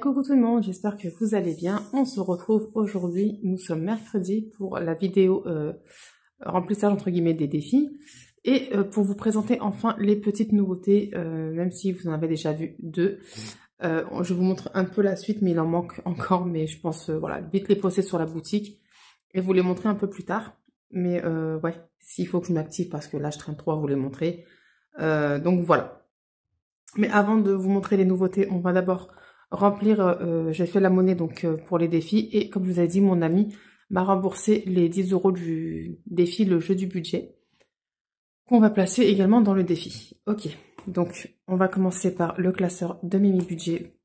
Coucou tout le monde, j'espère que vous allez bien. On se retrouve aujourd'hui, nous sommes mercredi pour la vidéo remplissage entre guillemets des défis et pour vous présenter enfin les petites nouveautés, même si vous en avez déjà vu deux. Je vous montre un peu la suite, mais il en manque encore, mais je pense voilà, vite les poster sur la boutique et vous les montrer un peu plus tard. Mais ouais, s'il faut que je m'active parce que là je traîne trop à vous les montrer. Donc voilà. Mais avant de vous montrer les nouveautés, on va d'abord remplir, j'ai fait la monnaie donc pour les défis et comme je vous ai dit, mon ami m'a remboursé les 10 € du défi, le jeu du budget, qu'on va placer également dans le défi. Ok, donc on va commencer par le classeur de Mimi Budget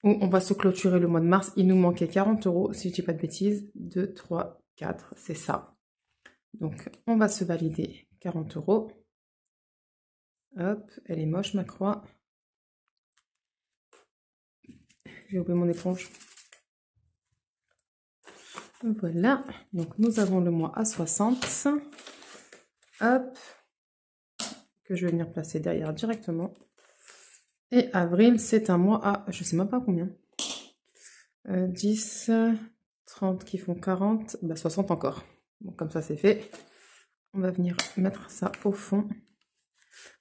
où on va se clôturer le mois de mars. Il nous manquait 40 € si je dis pas de bêtises. 2, 3, 4, c'est ça. Donc on va se valider 40 €. Hop, elle est moche ma croix. J'ai oublié mon éponge. Voilà, donc nous avons le mois à 60. Hop, que je vais venir placer derrière directement. Et avril, c'est un mois à, je sais même pas combien. 10, 30 qui font 40, bah 60 encore. Bon, comme ça c'est fait. On va venir mettre ça au fond.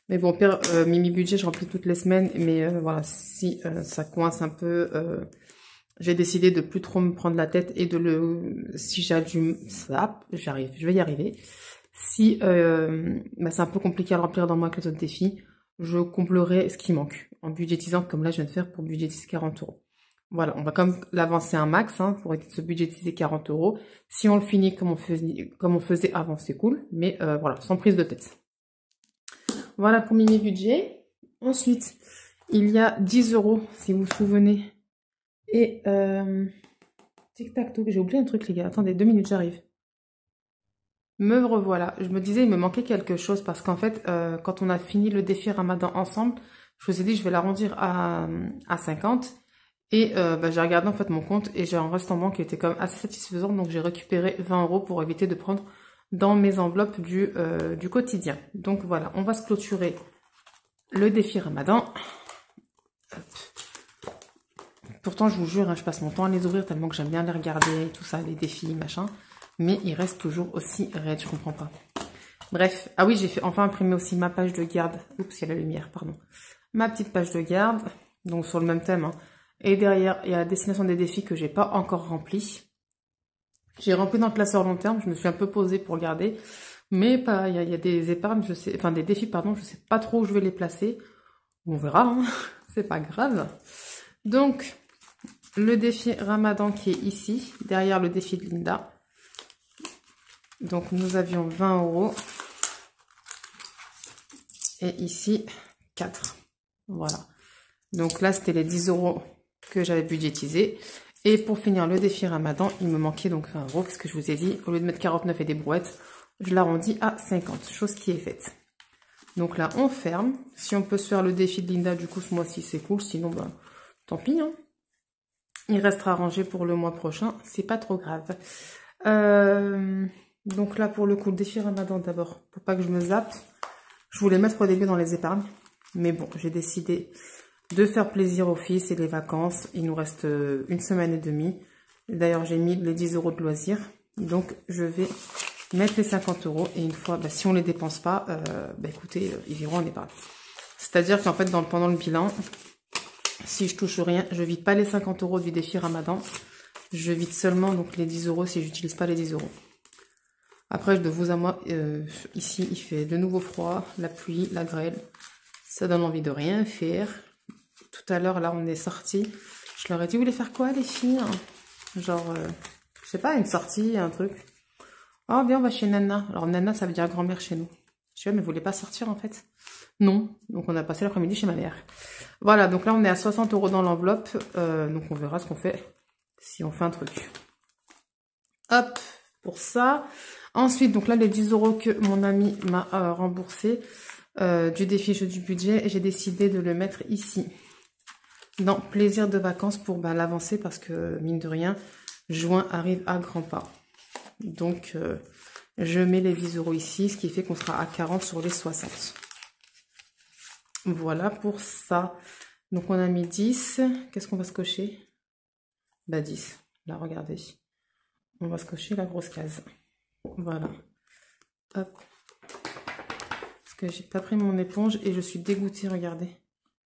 Mais bon, pire, Mimi Budget, je remplis toutes les semaines. Mais voilà, si ça coince un peu, j'ai décidé de plus trop me prendre la tête et de le... Si j'allume ça, j'arrive, je vais y arriver. Si bah c'est un peu compliqué à le remplir dans moi avec les autres défis, je comblerai ce qui manque en budgétisant comme là je viens de faire pour budgétiser 40 €. Voilà, on va comme l'avancer un max hein, pour se budgétiser 40 €. Si on le finit comme on faisait avant, c'est cool, mais voilà, sans prise de tête. Voilà pour Mimi Budget. Ensuite, il y a 10 € si vous vous souvenez. Et tic-tac-toc, j'ai oublié un truc les gars, attendez 2 minutes, j'arrive. Me revoilà, je me disais il me manquait quelque chose parce qu'en fait quand on a fini le défi Ramadan ensemble, je vous ai dit je vais l'arrondir à 50 et bah, j'ai regardé en fait mon compte et j'ai un reste en banque qui était quand même assez satisfaisant, donc j'ai récupéré 20 € pour éviter de prendre dans mes enveloppes du quotidien. Donc voilà, on va se clôturer le défi Ramadan. Hop. Pourtant je vous jure, hein, je passe mon temps à les ouvrir tellement que j'aime bien les regarder, tout ça, les défis, machin. Mais il reste toujours aussi raide, je comprends pas. Bref, ah oui, j'ai fait enfin imprimer aussi ma page de garde. Oups, il y a la lumière, pardon. Ma petite page de garde, donc sur le même thème. Hein. Et derrière, il y a la destination des défis que j'ai pas encore rempli. J'ai rempli dans le classeur long terme, je me suis un peu posée pour regarder. Mais pas, il y a des épargnes, je sais, enfin des défis, pardon, je sais pas trop où je vais les placer. On verra, hein. C'est pas grave. Donc, le défi Ramadan qui est ici, derrière le défi de Linda. Donc nous avions 20 € et ici 4. Voilà. Donc là c'était les 10 € que j'avais budgétisé. Et pour finir le défi Ramadan, il me manquait donc 20 €, parce que je vous ai dit, au lieu de mettre 49 et des brouettes, je l'arrondis à 50, chose qui est faite. Donc là on ferme. Si on peut se faire le défi de Linda du coup ce mois-ci c'est cool, sinon ben tant pis. Hein. Il restera rangé pour le mois prochain, c'est pas trop grave. Donc là, pour le coup, le défi Ramadan d'abord, pour pas que je me zappe. Je voulais mettre au début dans les épargnes. Mais bon, j'ai décidé de faire plaisir aux fils et les vacances. Il nous reste une semaine et demie. D'ailleurs, j'ai mis les 10 € de loisirs. Donc, je vais mettre les 50 €. Et une fois, bah, si on les dépense pas, bah, écoutez, ils viront en épargne. C'est-à-dire qu'en fait, pendant le bilan, si je touche rien, je vide pas les 50 € du défi Ramadan. Je vide seulement donc les 10 € si j'utilise pas les 10 €. Après, de vous à moi, ici, il fait de nouveau froid, la pluie, la grêle. Ça donne envie de rien faire. Tout à l'heure, là, on est sortis. Je leur ai dit, vous voulez faire quoi, les filles? Genre, je sais pas, une sortie, un truc. Oh, bien, on va chez Nana. Alors, Nana, ça veut dire grand-mère chez nous. Je sais, mais vous voulez pas sortir, en fait? Non. Donc, on a passé l'après-midi chez ma mère. Voilà, donc là, on est à 60 € dans l'enveloppe. Donc, on verra ce qu'on fait si on fait un truc. Hop, pour ça. Ensuite, donc là, les 10 € que mon ami m'a remboursé du défi jeu du budget, j'ai décidé de le mettre ici, dans plaisir de vacances pour l'avancer parce que, mine de rien, juin arrive à grands pas. Donc, je mets les 10 € ici, ce qui fait qu'on sera à 40 sur les 60. Voilà pour ça. Donc, on a mis 10. Qu'est-ce qu'on va se cocher? Bah, 10. Là, regardez. On va se cocher la grosse case. Voilà. Hop. Parce que j'ai pas pris mon éponge et je suis dégoûtée, regardez.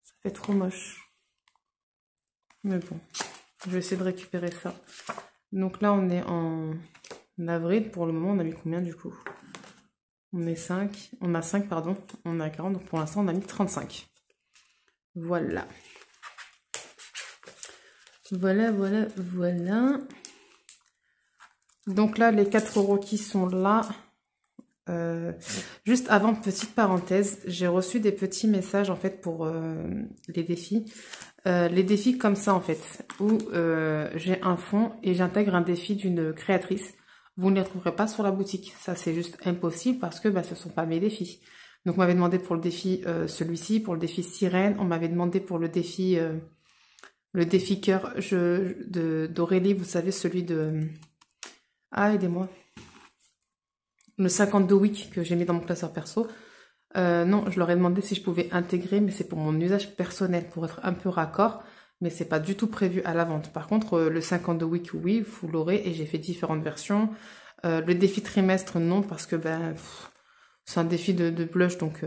Ça fait trop moche. Mais bon, je vais essayer de récupérer ça. Donc là, on est en avril. Pour le moment, on a mis combien du coup? On est 5. On a 5, pardon. On a 40. Donc pour l'instant, on a mis 35. Voilà. Voilà, voilà, voilà. Donc là, les 4 € qui sont là. Juste avant, petite parenthèse, j'ai reçu des petits messages en fait pour les défis. Les défis comme ça en fait, où j'ai un fond et j'intègre un défi d'une créatrice. Vous ne les trouverez pas sur la boutique. Ça, c'est juste impossible parce que bah, ce ne sont pas mes défis. Donc, on m'avait demandé pour le défi celui-ci, pour le défi sirène. On m'avait demandé pour le défi cœur d'Aurélie. Vous savez, celui de... Ah, aidez-moi. Le 52 week que j'ai mis dans mon classeur perso. Non, je leur ai demandé si je pouvais intégrer, mais c'est pour mon usage personnel, pour être un peu raccord. Mais c'est pas du tout prévu à la vente. Par contre, le 52 week, oui, vous l'aurez et j'ai fait différentes versions. Le défi trimestre, non, parce que ben c'est un défi de blush, donc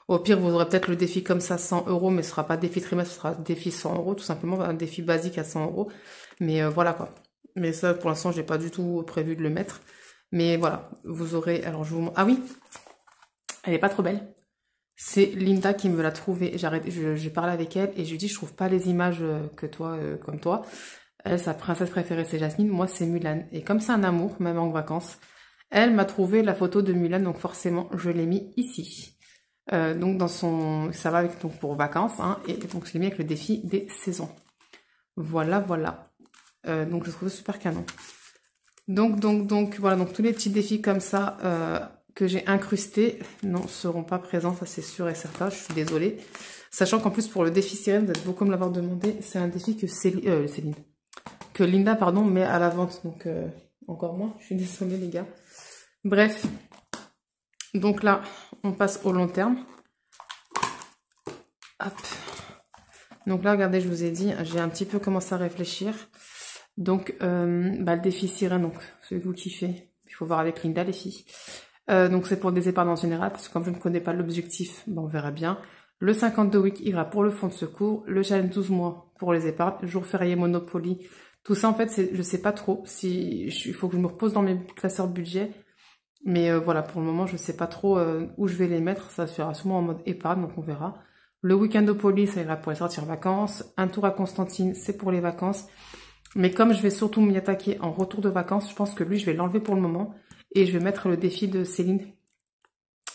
au pire, vous aurez peut-être le défi comme ça 100 €, mais ce sera pas défi trimestre, ce sera défi 100 €, tout simplement, un défi basique à 100 €. Mais voilà quoi. Mais ça, pour l'instant, j'ai pas du tout prévu de le mettre. Mais voilà, vous aurez... Alors, je vous montre... Ah oui, elle est pas trop belle. C'est Linda qui me l'a trouvée. J'ai parlé avec elle et je lui ai dit, je trouve pas les images que toi, comme toi. Elle, sa princesse préférée, c'est Jasmine. Moi, c'est Mulan. Et comme c'est un amour, même en vacances, elle m'a trouvé la photo de Mulan. Donc forcément, je l'ai mis ici. Donc dans son... Ça va avec donc pour vacances. Hein, et donc je l'ai mis avec le défi des saisons. Voilà, voilà. Donc je trouve super canon. Donc, voilà. Donc tous les petits défis comme ça... que j'ai incrustés, non, seront pas présents, ça c'est sûr et certain, je suis désolée. Sachant qu'en plus pour le défi sirène, vous êtes beaucoup à me l'avoir demandé, c'est un défi que que Linda, pardon, met à la vente, donc encore moins, je suis désolée les gars. Bref, donc là, on passe au long terme. Hop. Donc là, regardez, je vous ai dit, j'ai un petit peu commencé à réfléchir. Donc, le défi sirène, donc celui que vous kiffez, il faut voir avec Linda les filles. Donc c'est pour des épargnes en général, parce que comme je ne connais pas l'objectif, ben on verra bien. Le 52 week ira pour le fonds de secours, le challenge 12 mois pour les épargnes, jour férié Monopoly. Tout ça en fait, je sais pas trop si il faut que je me repose dans mes classeurs de budget. Mais voilà, pour le moment, je sais pas trop où je vais les mettre. Ça se fera sûrement en mode épargne, donc on verra. Le week-end au Poly, ça ira pour les sorties vacances. Un tour à Constantine, c'est pour les vacances. Mais comme je vais surtout m'y attaquer en retour de vacances, je pense que lui, je vais l'enlever pour le moment. Et je vais mettre le défi de Céline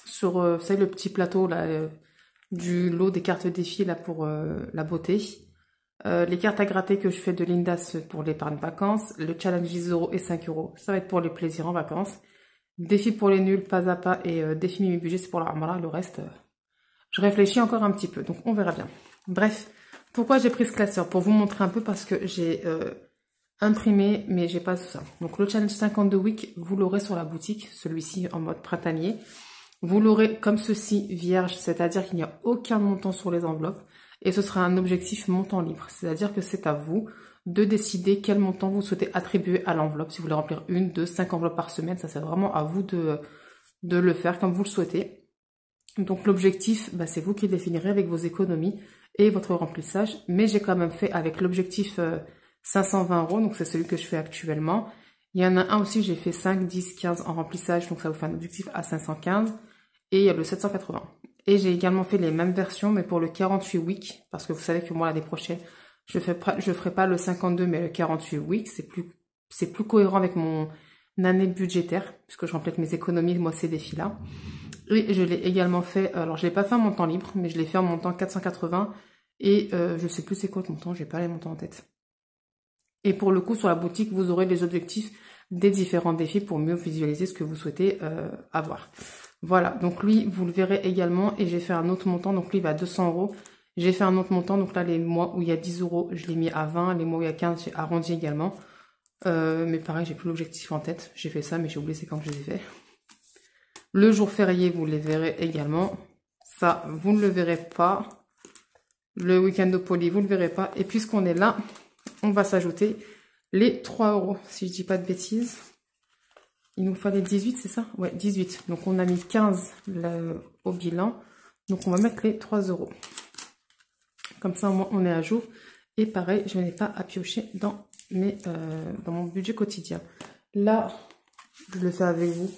sur, vous savez, le petit plateau là, du lot des cartes défis là pour la beauté. Les cartes à gratter que je fais de Linda pour l'épargne vacances. Le challenge 10 € et 5 €, ça va être pour les plaisirs en vacances. Défi pour les nuls, pas à pas. Et défi Mimi Budget, c'est pour la Ramala. Le reste, je réfléchis encore un petit peu. Donc on verra bien. Bref, pourquoi j'ai pris ce classeur? Pour vous montrer un peu parce que j'ai... imprimé, mais j'ai pas tout ça. Donc le challenge 52 week, vous l'aurez sur la boutique, celui-ci en mode printanier. Vous l'aurez comme ceci, vierge, c'est-à-dire qu'il n'y a aucun montant sur les enveloppes. Et ce sera un objectif montant libre, c'est-à-dire que c'est à vous de décider quel montant vous souhaitez attribuer à l'enveloppe. Si vous voulez remplir 1, 2, 5 enveloppes par semaine, ça c'est vraiment à vous de le faire comme vous le souhaitez. Donc l'objectif, c'est vous qui définirez avec vos économies et votre remplissage. Mais j'ai quand même fait avec l'objectif 520 €, donc c'est celui que je fais actuellement. Il y en a un aussi, j'ai fait 5, 10, 15 en remplissage, donc ça vous fait un objectif à 515. Et il y a le 780. Et j'ai également fait les mêmes versions, mais pour le 48 week, parce que vous savez que moi, l'année prochaine, je ferai pas le 52, mais le 48 week. C'est plus cohérent avec mon année budgétaire, puisque je remplis avec mes économies, moi, ces défis-là. Et je l'ai également fait, alors je l'ai pas fait en montant libre, mais je l'ai fait en montant 480. Et je sais plus c'est quoi le montant, j'ai pas les montants en tête. Et pour le coup, sur la boutique, vous aurez les objectifs des différents défis pour mieux visualiser ce que vous souhaitez avoir. Voilà, donc lui, vous le verrez également. Et j'ai fait un autre montant, donc lui, il va à 200 €. J'ai fait un autre montant, donc là, les mois où il y a 10 €, je l'ai mis à 20. Les mois où il y a 15, j'ai arrondi également. Mais pareil, j'ai plus l'objectif en tête. J'ai fait ça, mais j'ai oublié c'est quand je les ai fait. Le jour férié, vous les verrez également. Ça, vous ne le verrez pas. Le week-end de Poly, vous ne le verrez pas. Et puisqu'on est là, on va s'ajouter les 3 €, si je dis pas de bêtises. Il nous fallait 18, c'est ça? Ouais, 18. Donc, on a mis 15 au bilan. Donc, on va mettre les 3 €. Comme ça, au moins, on est à jour. Et pareil, je n'ai pas à piocher dans mon budget quotidien. Là, je le fais avec vous.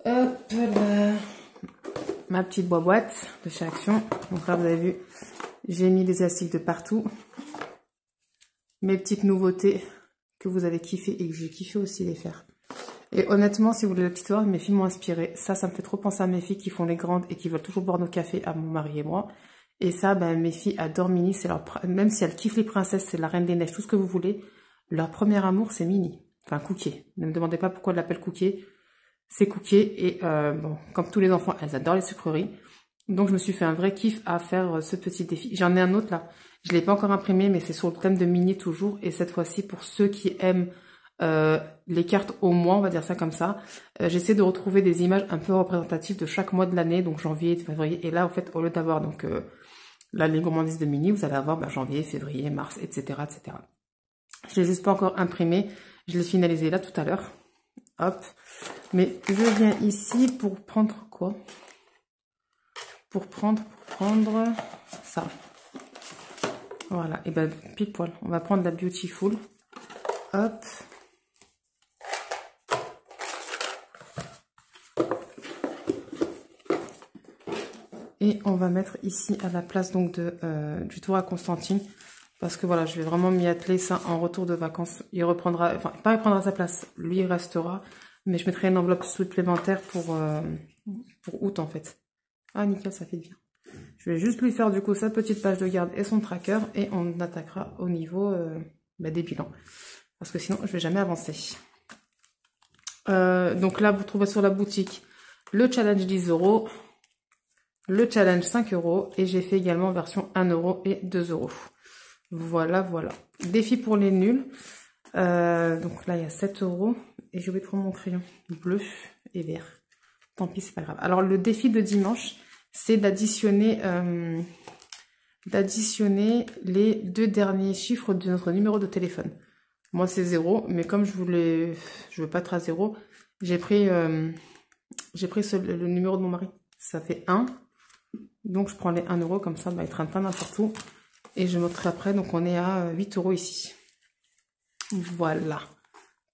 Hop là. Ma petite boîte de chez Action. Donc là, vous avez vu, j'ai mis des élastiques de partout. Mes petites nouveautés que vous avez kiffé et que j'ai kiffé aussi les faire. Et honnêtement, si vous voulez la petite histoire, mes filles m'ont inspiré. Ça me fait trop penser à mes filles qui font les grandes et qui veulent toujours boire nos cafés, à mon mari et moi. Et ça, ben, mes filles adorent Minnie. C'est même si elles kiffent les princesses, c'est la Reine des Neiges, tout ce que vous voulez. Leur premier amour, c'est Minnie. Enfin, Cookie. Ne me demandez pas pourquoi elle l'appelle Cookie. C'est Cookie. Et bon, comme tous les enfants, elles adorent les sucreries. Donc, je me suis fait un vrai kiff à faire ce petit défi. J'en ai un autre là. Je ne l'ai pas encore imprimé, mais c'est sur le thème de Minnie toujours. Et cette fois-ci, pour ceux qui aiment les cartes au mois, on va dire ça comme ça, j'essaie de retrouver des images un peu représentatives de chaque mois de l'année, donc janvier, février. Et là, en fait, au lieu d'avoir donc là, les gourmandises de Minnie, vous allez avoir janvier, février, mars, etc., etc. Je l'ai juste pas encore imprimé. Je l'ai finalisé là tout à l'heure. Hop. Mais je viens ici pour prendre quoi? Pour prendre ça. Voilà. Et ben pile poil. On va prendre la Beautiful. Hop. Et on va mettre ici à la place donc du tour à Constantine. Parce que voilà, je vais vraiment m'y atteler. Ça, en retour de vacances, il reprendra, enfin, pas il prendra sa place, lui il restera. Mais je mettrai une enveloppe supplémentaire pour août en fait. Ah nickel, ça fait bien. Je vais juste lui faire du coup sa petite page de garde et son tracker. Et on attaquera au niveau des bilans. Parce que sinon, je vais jamais avancer. Donc là, vous trouvez sur la boutique le challenge 10 €. Le challenge 5 € et j'ai fait également version 1 € et 2 €. Voilà, voilà. Défi pour les nuls. Donc là, il y a 7 € et je vais prendre mon crayon bleu et vert. Tant pis, c'est pas grave. Alors, le défi de dimanche, c'est d'additionner les 2 derniers chiffres de notre numéro de téléphone. Moi, c'est 0, mais comme je veux pas être à 0, j'ai pris le numéro de mon mari. Ça fait 1. Donc, je prends les 1 €, comme ça, il ne traîne pas n'importe où. Et je montrerai après, donc on est à 8 € ici. Voilà.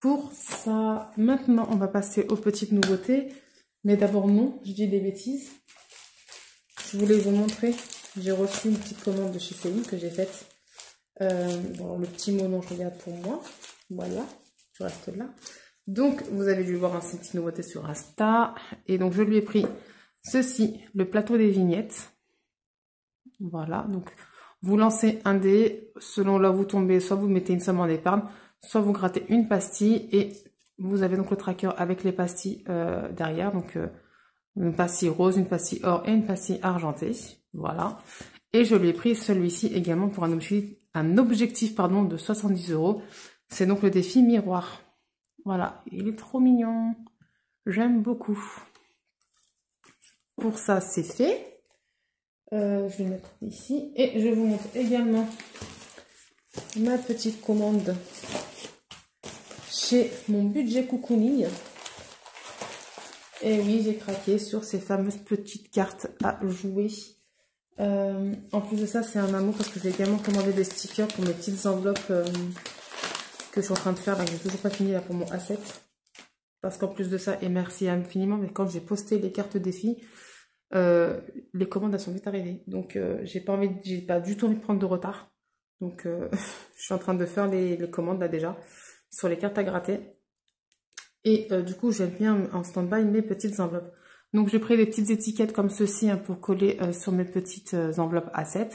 Pour ça, maintenant, on va passer aux petites nouveautés. Mais d'abord, non, je dis des bêtises. Je voulais vous montrer. J'ai reçu une petite commande de chez Céline que j'ai faite. Bon, le petit mot, non, je regarde pour moi. Voilà, je reste là. Donc, vous avez dû voir une petite nouveauté sur Insta. Et donc, je lui ai pris ceci, le plateau des vignettes. Voilà, donc vous lancez un dé, selon là où vous tombez, soit vous mettez une somme en épargne, soit vous grattez une pastille et vous avez donc le tracker avec les pastilles derrière. Donc une pastille rose, une pastille or et une pastille argentée. Voilà. Et je lui ai pris celui-ci également pour un objectif de 70 €. C'est donc le défi miroir. Voilà, il est trop mignon. J'aime beaucoup. Pour ça, c'est fait. Je vais mettre ici et je vous montre également ma petite commande chez mon budget cocooning. Et oui, j'ai craqué sur ces fameuses petites cartes à jouer. En plus de ça, c'est un amour parce que j'ai également commandé des stickers pour mes petites enveloppes que je suis en train de faire. Je n'ai toujours pas fini là pour mon A7. Parce qu'en plus de ça, et merci infiniment, mais quand j'ai posté les cartes défis, les commandes elles sont vite arrivées, donc j'ai pas du tout envie de prendre de retard, donc je suis en train de faire les commandes là déjà sur les cartes à gratter et du coup j'ai bien en stand-by mes petites enveloppes. Donc j'ai pris des petites étiquettes comme ceci pour coller sur mes petites enveloppes A7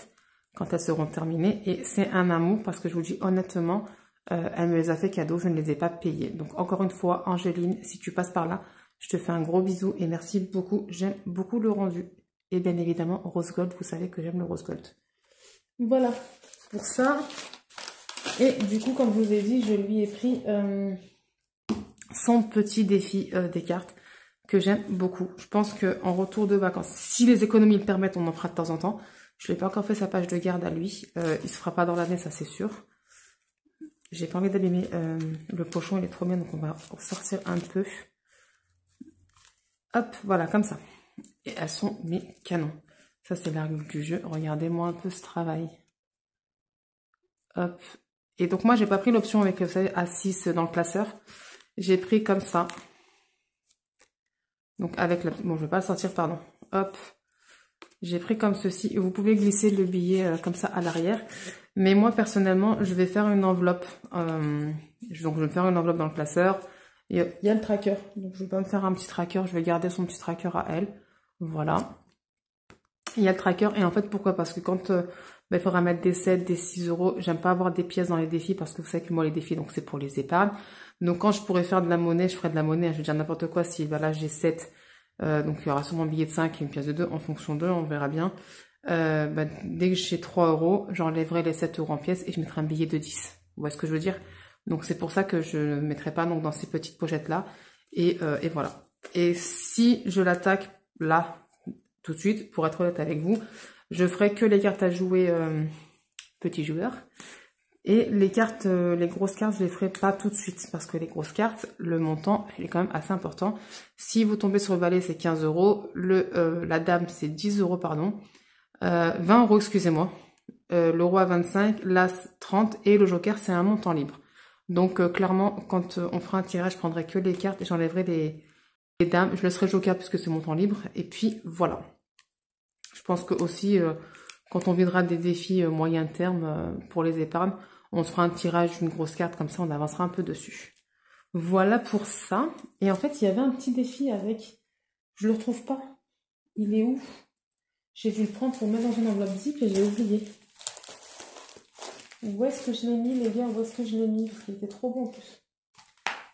quand elles seront terminées et c'est un amour parce que je vous dis honnêtement elle me les a fait cadeau, je ne les ai pas payées. Donc encore une fois Angéline, si tu passes par là, je te fais un gros bisou et merci beaucoup. J'aime beaucoup le rendu. Et bien évidemment, rose gold, vous savez que j'aime le rose gold. Voilà pour ça. Et du coup, comme je vous ai dit, je lui ai pris son petit défi des cartes que j'aime beaucoup. Je pense qu'en retour de vacances, si les économies le permettent, on en fera de temps en temps. Je n'ai pas encore fait sa page de garde à lui. Il se fera pas dans l'année, ça c'est sûr. J'ai pas envie d'abîmer le pochon, il est trop bien, donc on va sortir un peu. Hop, voilà, comme ça. Et elles sont mes canons. Ça, c'est la règle du jeu. Regardez-moi un peu ce travail. Hop. Et donc, moi, j'ai pas pris l'option avec, vous savez, A6 dans le classeur. J'ai pris comme ça. Donc, avec la... Bon, je vais pas le sortir, pardon. Hop. J'ai pris comme ceci. Vous pouvez glisser le billet comme ça à l'arrière. Mais moi, personnellement, je vais faire une enveloppe. Donc, je vais faire une enveloppe dans le classeur. Il y a le tracker. Donc, je vais pas me faire un petit tracker. Je vais garder son petit tracker à elle. Voilà. Il y a le tracker. Et en fait, pourquoi? Parce que quand il faudra mettre des 7, des 6 euros, j'aime pas avoir des pièces dans les défis parce que vous savez que moi, les défis, donc c'est pour les épargnes. Donc, quand je pourrais faire de la monnaie, je ferai de la monnaie. Je veux dire n'importe quoi. Si là, j'ai 7, donc il y aura sûrement un billet de 5 et une pièce de 2 en fonction d'eux, on verra bien. Dès que j'ai 3 euros, j'enlèverai les 7 euros en pièces et je mettrai un billet de 10. Vous voyez ce que je veux dire? Donc, c'est pour ça que je ne mettrai pas donc, dans ces petites pochettes-là. Et voilà. Et si je l'attaque là, tout de suite, pour être honnête avec vous, je ferai que les cartes à jouer petits joueurs. Et les cartes, les grosses cartes, je les ferai pas tout de suite. Parce que les grosses cartes, le montant, il est quand même assez important. Si vous tombez sur le valet, c'est 15 euros. La dame, c'est 10 euros, pardon. 20 euros, excusez-moi. Le roi, 25. L'as, 30. Et le joker, c'est un montant libre. Donc, clairement, quand on fera un tirage, je prendrai que les cartes et j'enlèverai les dames. Je laisserai le joker puisque c'est montant libre. Et puis, voilà. Je pense que aussi, quand on videra des défis moyen terme pour les épargnes, on se fera un tirage d'une grosse carte, comme ça on avancera un peu dessus. Voilà pour ça. Et en fait, il y avait un petit défi avec... Je le retrouve pas. Il est où? J'ai dû le prendre pour le mettre dans une enveloppe zip et j'ai oublié. Où est-ce que je l'ai mis, les gars? Où est-ce que je l'ai mis? Parce qu'il était trop bon en plus.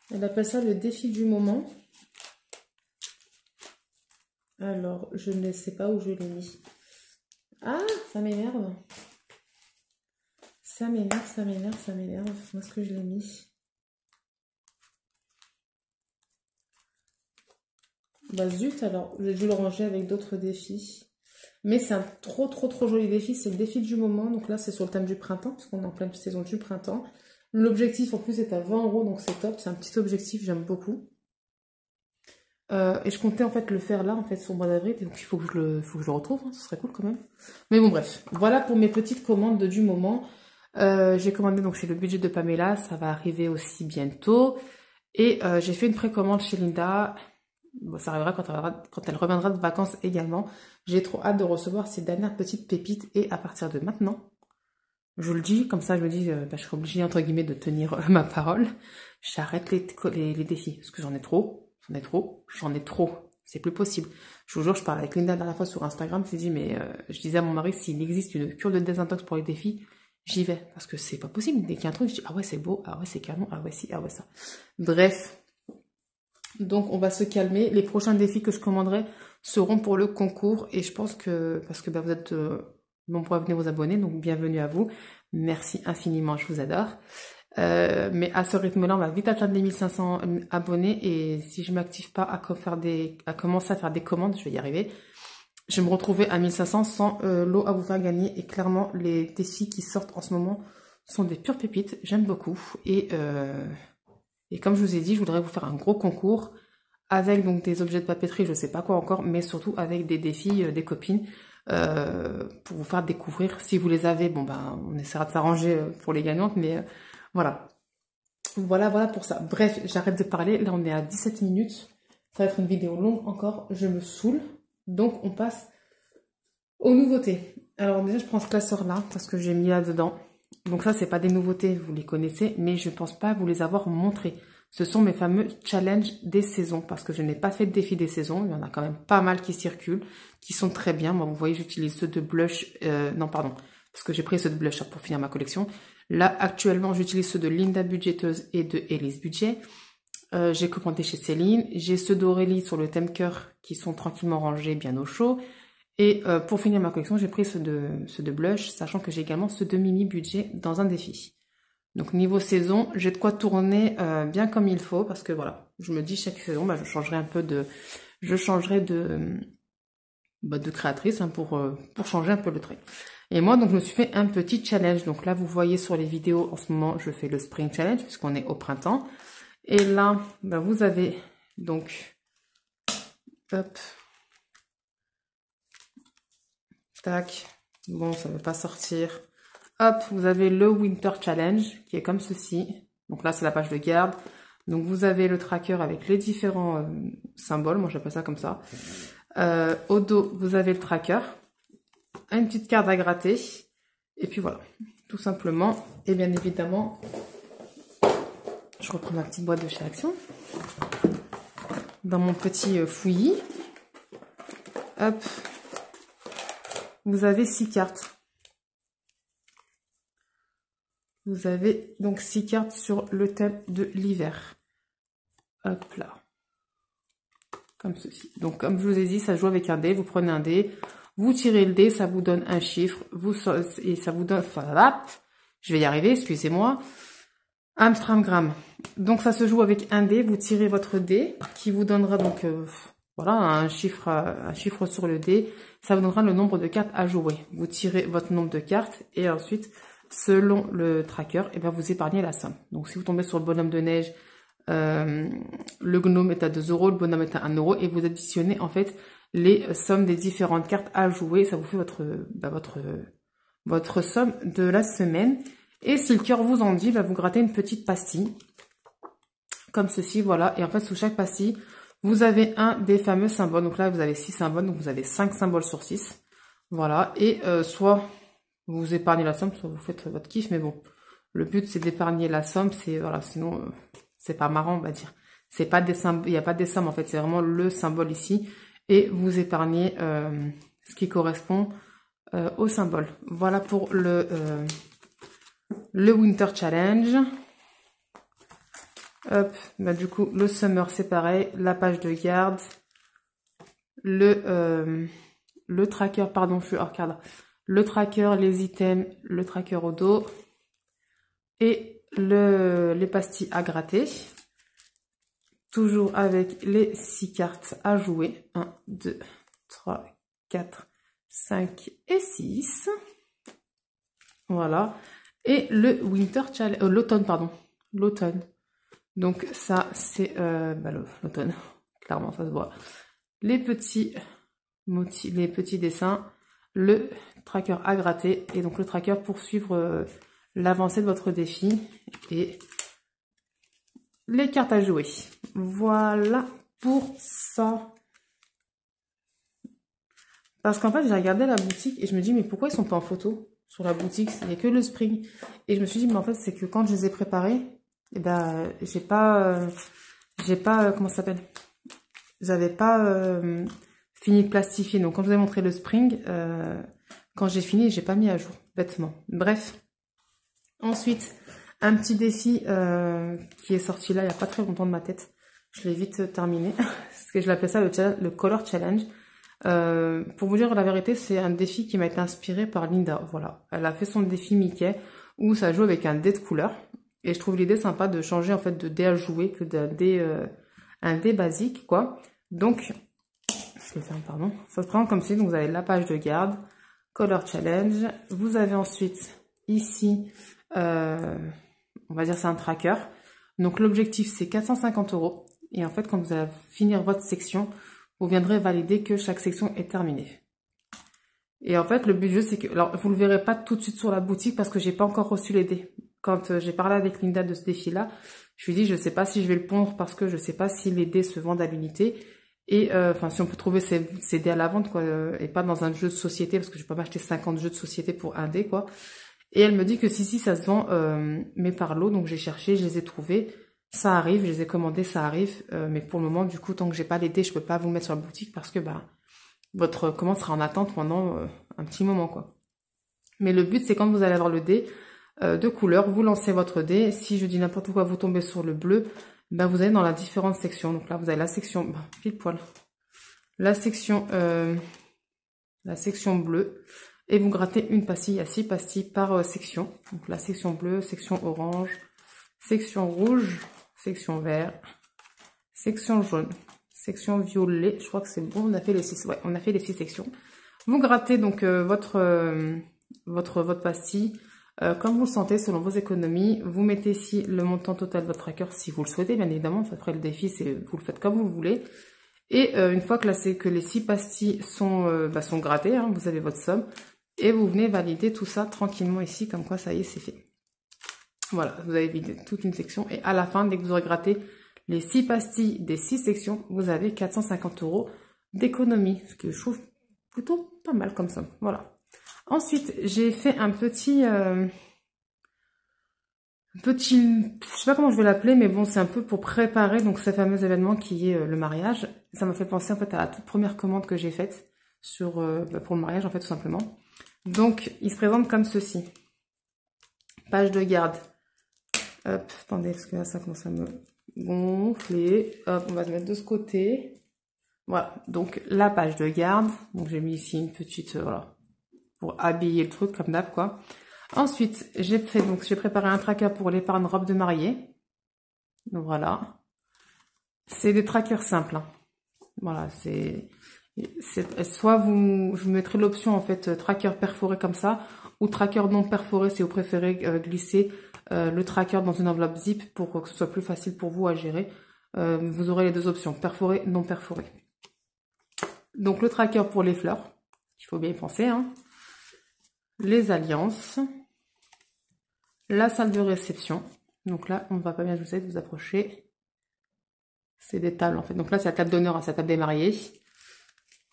Elle appelle ça le défi du moment. Alors, je ne sais pas où je l'ai mis. Ah, ça m'énerve. Ça m'énerve, ça m'énerve, ça m'énerve. Où est-ce que je l'ai mis? Bah zut, alors, j'ai dû le ranger avec d'autres défis. Mais c'est un trop joli défi. C'est le défi du moment. Donc là, c'est sur le thème du printemps, parce qu'on est en pleine saison du printemps. L'objectif, en plus, est à 20 euros, donc c'est top. C'est un petit objectif, j'aime beaucoup. Et je comptais, en fait, le faire là, en fait, sur le mois d'avril. Donc, il faut que je le retrouve. Hein, ce serait cool, quand même. Mais bon, bref. Voilà pour mes petites commandes du moment. J'ai commandé donc chez le budget de Pamela. Ça va arriver aussi bientôt. Et j'ai fait une précommande chez Linda. Bon, ça arrivera quand elle reviendra de vacances également. J'ai trop hâte de recevoir ces dernières petites pépites. Et à partir de maintenant, je le dis, comme ça je me dis, je serai obligée entre guillemets de tenir ma parole. J'arrête les défis, parce que j'en ai trop. C'est plus possible. Je vous jure, je parlais avec Linda la dernière fois sur Instagram. Je lui dis, mais je disais à mon mari, s'il existe une cure de désintox pour les défis, j'y vais. Parce que c'est pas possible. Dès qu'il y a un truc, je dis, ah ouais, c'est beau, ah ouais, c'est canon, ah ouais, si, ah ouais, ça. Bref. Donc, on va se calmer. Les prochains défis que je commanderai seront pour le concours. Et je pense que, parce que vous êtes nombreux à venir vous abonner, donc bienvenue à vous. Merci infiniment, je vous adore. Mais à ce rythme-là, on va vite atteindre les 1500 abonnés. Et si je ne m'active pas à commencer à faire des commandes, je vais y arriver. Je vais me retrouver à 1500 sans lot à vous faire gagner. Et clairement, les défis qui sortent en ce moment sont des pures pépites. J'aime beaucoup. Et comme je vous ai dit, je voudrais vous faire un gros concours avec donc des objets de papeterie, je ne sais pas quoi encore, mais surtout avec des défis des copines pour vous faire découvrir. Si vous les avez, bon ben on essaiera de s'arranger pour les gagnantes, mais voilà. Voilà pour ça. Bref, j'arrête de parler. Là, on est à 17 minutes. Ça va être une vidéo longue encore. Je me saoule. Donc, on passe aux nouveautés. Alors déjà, je prends ce classeur-là parce que j'ai mis là-dedans. Donc ça, c'est pas des nouveautés, vous les connaissez, mais je ne pense pas vous les avoir montrées. Ce sont mes fameux challenges des saisons, parce que je n'ai pas fait de défi des saisons. Il y en a quand même pas mal qui circulent, qui sont très bien. Moi, vous voyez, j'utilise ceux de blush, non, pardon, parce que j'ai pris ceux de blush pour finir ma collection. Là, actuellement, j'utilise ceux de Linda Budgeteuse et de Elise Budget. J'ai commandé chez Céline. J'ai ceux d'Aurélie sur le thème cœur qui sont tranquillement rangés, bien au chaud. Et pour finir ma collection, j'ai pris ceux de blush, sachant que j'ai également ceux de Mimi Budget dans un défi. Donc niveau saison, j'ai de quoi tourner bien comme il faut, parce que voilà, je me dis chaque saison, bah, je changerai de créatrice hein, pour changer un peu le trait. Et moi, donc, je me suis fait un petit challenge. Donc là, vous voyez sur les vidéos, en ce moment, je fais le Spring Challenge, puisqu'on est au printemps. Et là, ben, vous avez, donc, hop, tac, bon, ça ne veut pas sortir. Hop, vous avez le Winter Challenge, qui est comme ceci. Donc là, c'est la page de garde. Donc, vous avez le tracker avec les différents symboles. Moi, j'appelle ça comme ça. Au dos, vous avez le tracker. Une petite carte à gratter. Et puis voilà, tout simplement. Et bien évidemment, je reprends ma petite boîte de chez Action. Dans mon petit fouillis. Hop. Vous avez 6 cartes. Vous avez donc 6 cartes sur le thème de l'hiver. Hop là. Comme ceci. Donc comme je vous ai dit, ça joue avec un dé. Vous prenez un dé. Vous tirez le dé, ça vous donne un chiffre, et ça vous donne, enfin, je vais y arriver, excusez-moi, Amstramgram. Donc ça se joue avec un dé, vous tirez votre dé, qui vous donnera donc, voilà, un chiffre sur le dé, ça vous donnera le nombre de cartes à jouer. Vous tirez votre nombre de cartes, et ensuite, selon le tracker, et ben vous épargnez la somme. Donc si vous tombez sur le bonhomme de neige, le gnome est à 2 €, le bonhomme est à 1 €, et vous additionnez en fait les sommes des différentes cartes à jouer. Ça vous fait votre somme de la semaine. Et si le cœur vous en dit, vous grattez une petite pastille. Comme ceci, voilà. Et en fait, sous chaque pastille, vous avez un des fameux symboles. Donc là, vous avez 6 symboles. Donc vous avez 5 symboles sur 6. Voilà. Et soit vous épargnez la somme, soit vous faites votre kiff. Mais bon, le but, c'est d'épargner la somme. C'est voilà, sinon, c'est pas marrant, on va dire. C'est pas des symboles, il n'y a pas des sommes, en fait. C'est vraiment le symbole ici. Et vous épargnez ce qui correspond au symbole. Voilà pour le Winter Challenge. Hop, bah du coup, le Summer, c'est pareil. La page de garde. Le tracker, pardon, je suis hors cadre. Le tracker, les items, le tracker au dos. Et les pastilles à gratter. Toujours avec les 6 cartes à jouer. 1, 2, 3, 4, 5 et 6. Voilà. Et le Winter Challenge, l'automne, pardon. L'automne. Donc ça, c'est l'automne. Clairement, ça se voit. Les petits dessins. Le tracker à gratter. Et donc le tracker pour suivre l'avancée de votre défi. Et les cartes à jouer. Voilà pour ça. Parce qu'en fait, j'ai regardé la boutique et je me dis, mais pourquoi ils sont pas en photo sur la boutique? Il n'y a que le Spring. Et je me suis dit, mais en fait, c'est que quand je les ai préparés, eh ben, j'ai pas, comment ça s'appelle? J'avais pas fini de plastifier. Donc, quand je vous ai montré le Spring, quand j'ai fini, j'ai pas mis à jour, bêtement. Bref. Ensuite, un petit défi qui est sorti là, il n'y a pas très longtemps de ma tête. Je l'ai vite terminé. Parce que je l'appelais ça le Color Challenge. Pour vous dire la vérité, c'est un défi qui m'a été inspiré par Linda. Voilà, elle a fait son défi Mickey où ça joue avec un dé de couleur. Et je trouve l'idée sympa de changer en fait de dé à jouer que d'un dé, un dé basique quoi. Donc, je le ferme pardon. Ça se présente comme ceci. Donc vous avez la page de garde, Color Challenge. Vous avez ensuite ici, on va dire c'est un tracker. Donc l'objectif c'est 450 €. Et en fait quand vous allez finir votre section, vous viendrez valider que chaque section est terminée. Et en fait, le but du jeu, c'est que... Alors, vous ne le verrez pas tout de suite sur la boutique parce que j'ai pas encore reçu les dés. Quand j'ai parlé avec Linda de ce défi-là, je lui ai dit, je sais pas si je vais le pondre parce que je sais pas si les dés se vendent à l'unité. Et, enfin, si on peut trouver ces dés à la vente, quoi, et pas dans un jeu de société parce que je vais pas m'acheter 50 jeux de société pour un dé, quoi. Et elle me dit que si, ça se vend, mais par lot. Donc, j'ai cherché, je les ai trouvés. Ça arrive, je les ai commandés, ça arrive. Mais pour le moment, du coup, tant que j'ai pas les dés, je peux pas vous mettre sur la boutique parce que votre commande sera en attente pendant un petit moment, quoi. Mais le but, c'est quand vous allez avoir le dé de couleur, vous lancez votre dé. Si je dis n'importe quoi, vous tombez sur le bleu, vous allez dans la différente section. Donc là, vous avez la section, pile poil, la section bleue. Et vous grattez une pastille, il y a 6 pastilles par section. Donc la section bleue, section orange, section rouge, section vert, section jaune, section violet. Je crois que c'est bon, on a fait les 6, ouais, on a fait les 6 sections. Vous grattez donc votre pastille comme vous le sentez selon vos économies. Vous mettez ici le montant total de votre tracker si vous le souhaitez, bien évidemment. Après le défi, c'est vous le faites comme vous voulez. Et une fois que les 6 pastilles sont grattées, hein, vous avez votre somme. Et vous venez valider tout ça tranquillement ici, comme quoi ça y est, c'est fait. Voilà, vous avez vidé toute une section. Et à la fin, dès que vous aurez gratté les 6 pastilles des 6 sections, vous avez 450 € d'économie. Ce que je trouve plutôt pas mal comme ça. Voilà. Ensuite, j'ai fait un petit... je sais pas comment je vais l'appeler, mais bon, c'est un peu pour préparer donc ce fameux événement qui est le mariage. Ça m'a fait penser en fait à la toute première commande que j'ai faite sur pour le mariage en fait tout simplement. Donc, il se présente comme ceci. Page de garde. Hop, attendez, parce que là, ça commence à me gonfler. Hop, on va se mettre de ce côté. Voilà, donc la page de garde. Donc, j'ai mis ici une petite, voilà, pour habiller le truc, comme d'hab, quoi. Ensuite, j'ai préparé un tracker pour l'épargne robe de mariée. Donc, voilà. C'est des trackers simples, hein. Voilà, soit je vous mettrai l'option, en fait, tracker perforé comme ça, ou tracker non perforé si vous préférez glisser le tracker dans une enveloppe zip pour que ce soit plus facile pour vous à gérer. Vous aurez les deux options, perforé, non perforé. Donc le tracker pour les fleurs, il faut bien y penser, hein. Les alliances, la salle de réception. Donc là, on ne va pas bien, je vous aide, vous approcher. C'est des tables en fait. Donc là, c'est la table d'honneur, hein, c'est la table des mariés.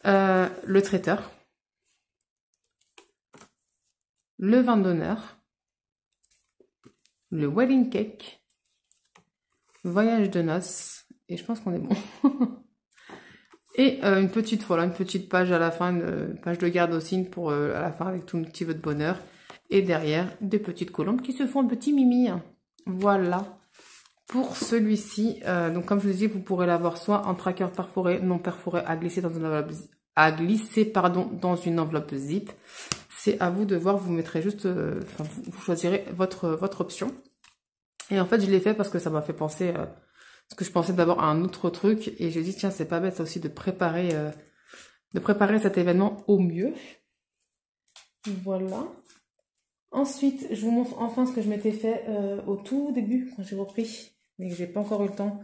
Le traiteur. Le vin d'honneur. Le wedding cake, voyage de noces, et je pense qu'on est bon. Et une petite page à la fin, une page de garde aussi pour à la fin avec tout un petit vœu de bonheur. Et derrière, des petites colombes qui se font un petit mimi. Voilà pour celui-ci. Donc comme je vous dis, vous pourrez l'avoir soit en tracker perforé, non perforé, à glisser dans une enveloppe, dans une enveloppe zip. C'est à vous de voir, vous mettrez juste, vous choisirez votre option. Et en fait, je l'ai fait parce que ça m'a fait penser, parce que je pensais d'abord à un autre truc, et j'ai dit, tiens, c'est pas bête aussi de préparer cet événement au mieux. Voilà. Ensuite, je vous montre enfin ce que je m'étais fait au tout début, quand j'ai repris, mais que j'ai pas encore eu le temps,